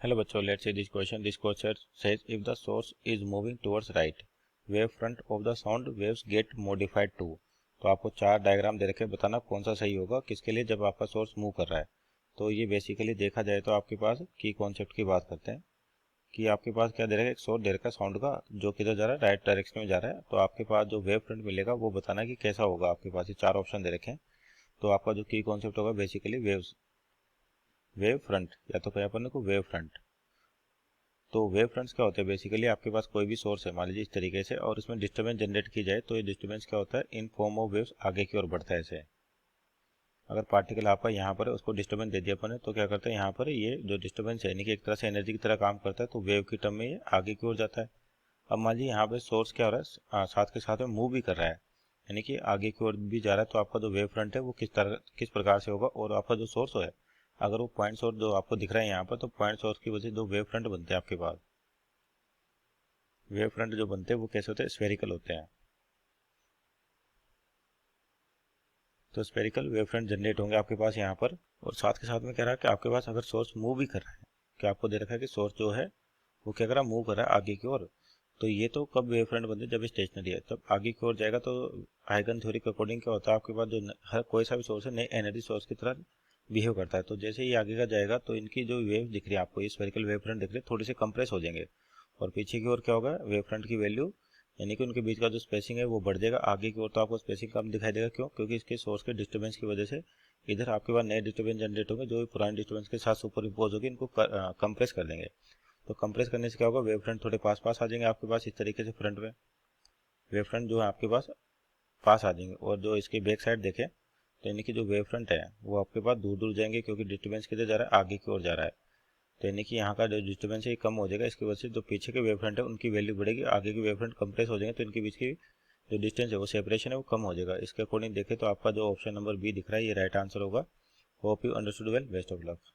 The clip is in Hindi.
Hello बच्चों, let's see this question. This question says if the source is moving towards right, wave front of the sound waves get modified to. तो आपको चार डायग्राम दे रखे, बताना कौन सा सही होगा किसके लिए जब आपका सोर्स मूव कर रहा है। तो ये बेसिकली देखा जाए तो आपके पास की कॉन्सेप्ट की बात करते हैं कि आपके पास क्या दे रखा है, एक सोर्स दे रखा है साउंड का जो किधर जा रहा है, राइट डायरेक्शन में जा रहा है। तो आपके पास जो वेव फ्रंट मिलेगा वो बताना कि कैसा होगा। आपके पास ये चार ऑप्शन दे रखे हैं। तो आपका जो की कॉन्सेप्ट होगा बेसिकली वेव फ्रंट, या तो कहें अपन को वेव फ्रंट। तो वेव फ्रंट्स क्या होते हैं, बेसिकली आपके पास कोई भी सोर्स है मान लीजिए इस तरीके से, और इसमें डिस्टर्बेंस जनरेट की जाए तो ये डिस्टर्बेंस क्या होता है, इन फॉर्म ऑफ वेव्स आगे की ओर बढ़ता है। ऐसे अगर पार्टिकल आपका यहाँ पर है उसको डिस्टर्बेंस दे दिया अपन ने, तो क्या करता है यहाँ पर ये जो डिस्टर्बेंस है यानी कि एक तरह से एनर्जी की तरह काम करता है, तो वेव की टर्म में ये आगे की ओर जाता है। अब मान लीजिए यहाँ पे सोर्स क्या हो रहा है, साथ के साथ में मूव भी कर रहा है यानी कि आगे की ओर भी जा रहा है। तो आपका जो वेव फ्रंट है वो किस प्रकार से होगा, और आपका जो सोर्स है अगर वो पॉइंट सोर्स जो आपको दिख रहा है यहाँ पर, तो पॉइंट सोर्स की वजह से जो वेव फ्रंट बनते हैं आपके पास, वेव फ्रंट जो बनते हैं वो कैसे होते हैं, स्फेरिकल होते हैं। तो स्फेरिकल वेव फ्रंट जनरेट होंगे आपके पास यहाँ पर। और साथ के साथ में कह रहा है कि आपके पास अगर सोर्स मूव भी कर रहा है, कि आपको दे रखा है कि सोर्स जो है वो क्या कर रहा है, मूव कर रहा है आगे की ओर। तो ये तो कब वेव फ्रंट बनते हैं, जब स्टेशनरी है तब आगे की ओर जाएगा। तो आइगन थ्योरी के अकॉर्डिंग क्या होता है, आपके पास जो हर कोई सा भी सोर्स है नई एनर्जी सोर्स की तरह बिहेव करता है। तो जैसे ही आगे का जाएगा तो इनकी जो वेव दिख रही है आपको, ये स्फेरिकल वेव फ्रंट दिख रही है, थोड़ी सी कंप्रेस हो जाएंगे। और पीछे की ओर क्या होगा, वेव फ्रंट की वैल्यू यानी कि उनके बीच का जो स्पेसिंग है वो बढ़ जाएगा। आगे की ओर तो आपको स्पेसिंग कम दिखाई देगा, क्यों, क्योंकि इसके सोर्स के डिस्टर्बेंस की वजह से इधर आपके पास नए डिस्टर्बेंस जनरेट होंगे जो पुराने डिस्टर्बेंस के साथ सुपर इम्पोज होगी, इनको कंप्रेस कर देंगे। तो कंप्रेस करने से क्या होगा, वेव फ्रंट थोड़े पास पास आ जाएंगे आपके पास इस तरीके से फ्रंट में। वेव फ्रंट जो है आपके पास आ जाएंगे, और जो इसके बैक साइड देखें तो यानी कि जो वेव फ्रंट है वो आपके पास दूर दूर जाएंगे, क्योंकि डिस्टर्बेंस किधर जा रहा है, आगे की ओर जा रहा है। तो यानी कि यहाँ का जो डिस्टर्बेंस है ये कम हो जाएगा। इसकी वजह से जो पीछे के वेव फ्रंट है उनकी वैल्यू बढ़ेगी, आगे की वेव फ्रंट कंप्रेस हो जाएंगे, तो इनके बीच की जो डिस्टेंस है वो सेपरेशन है वो कम हो जाएगा। इसके अकॉर्डिंग देखें तो आपका जो ऑप्शन नंबर बी दिख रहा है ये राइट आंसर होगा। Hope you understood well, best of luck.